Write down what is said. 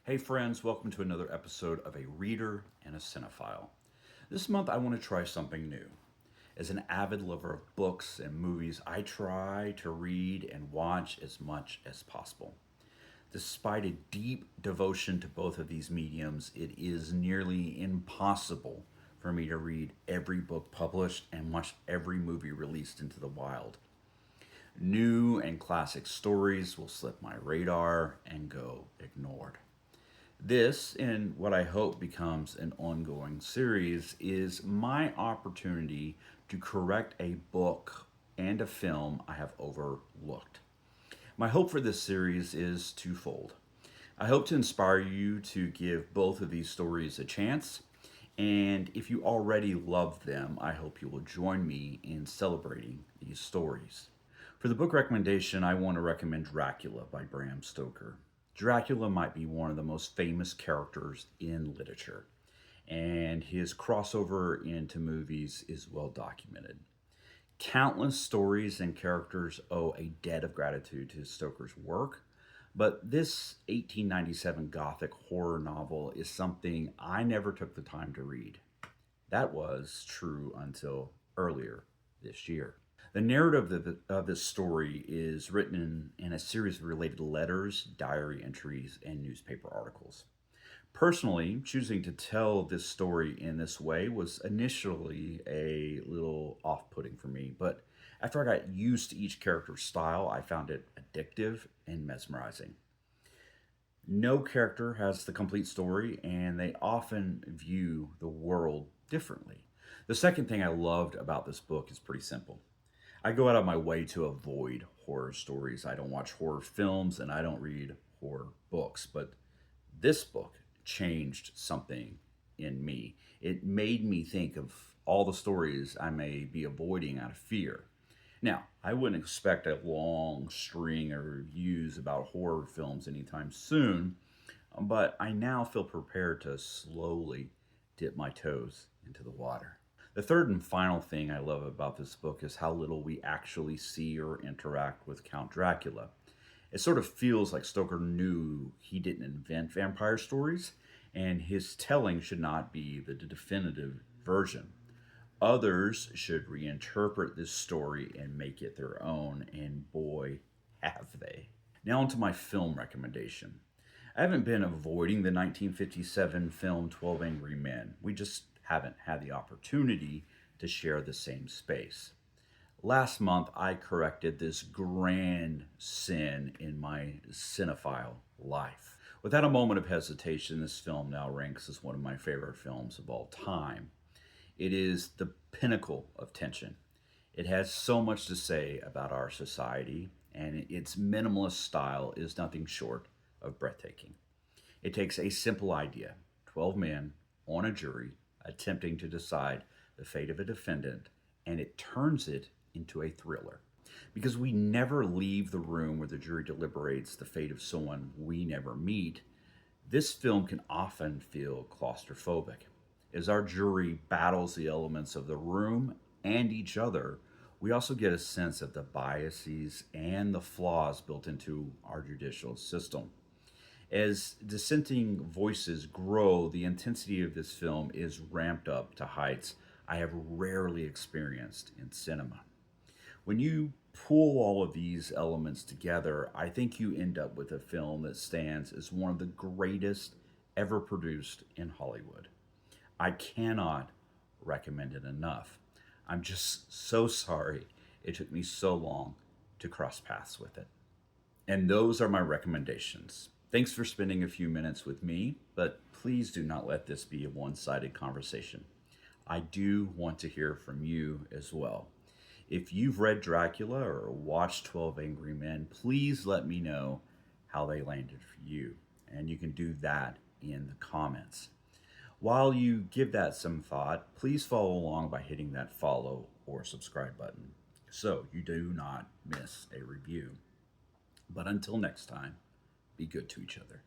Hey friends, welcome to another episode of A Reader and a Cinephile. This month I want to try something new. As an avid lover of books and movies, I try to read and watch as much as possible. Despite a deep devotion to both of these mediums, it is nearly impossible for me to read every book published and watch every movie released into the wild. New and classic stories will slip my radar and go ignored. This, in what I hope becomes an ongoing series, is my opportunity to correct a book and a film I have overlooked. My hope for this series is twofold. I hope to inspire you to give both of these stories a chance, and if you already love them, I hope you will join me in celebrating these stories. For the book recommendation, I want to recommend Dracula by Bram Stoker. Dracula might be one of the most famous characters in literature, and his crossover into movies is well documented. Countless stories and characters owe a debt of gratitude to Stoker's work, but this 1897 Gothic horror novel is something I never took the time to read. That was true until earlier this year. The narrative of this story is written in a series of related letters, diary entries, and newspaper articles. Personally, choosing to tell this story in this way was initially a little off putting for me, but after I got used to each character's style, I found it addictive and mesmerizing. No character has the complete story, and they often view the world differently. The second thing I loved about this book is pretty simple. I go out of my way to avoid horror stories. I don't watch horror films and I don't read horror books. But this book changed something in me. It made me think of all the stories I may be avoiding out of fear. Now, I wouldn't expect a long string of reviews about horror films anytime soon, but I now feel prepared to slowly dip my toes into the water. The third and final thing I love about this book is how little we actually see or interact with Count Dracula. It sort of feels like Stoker knew he didn't invent vampire stories, and his telling should not be the definitive version. Others should reinterpret this story and make it their own, and boy, have they. Now, onto my film recommendation. I haven't been avoiding the 1957 film 12 Angry Men. We just haven't had the opportunity to share the same space. Last month, I corrected this grand sin in my cinephile life. Without a moment of hesitation, this film now ranks as one of my favorite films of all time. It is the pinnacle of tension. It has so much to say about our society, and its minimalist style is nothing short of breathtaking. It takes a simple idea 12 men on a jury attempting to decide the fate of a defendant, and it turns it into a thriller. Because we never leave the room where the jury deliberates the fate of someone we never meet, this film can often feel claustrophobic. As our jury battles the elements of the room and each other, we also get a sense of the biases and the flaws built into our judicial system. As dissenting voices grow, the intensity of this film is ramped up to heights I have rarely experienced in cinema. When you pull all of these elements together, I think you end up with a film that stands as one of the greatest ever produced in Hollywood. I cannot recommend it enough. I'm just so sorry it took me so long to cross paths with it. And those are my recommendations. Thanks for spending a few minutes with me, but please do not let this be a one sided conversation. I do want to hear from you as well. If you've read Dracula or watched 12 Angry Men, please let me know how they landed for you. And you can do that in the comments. While you give that some thought, please follow along by hitting that follow or subscribe button so you do not miss a review. But until next time, be good to each other.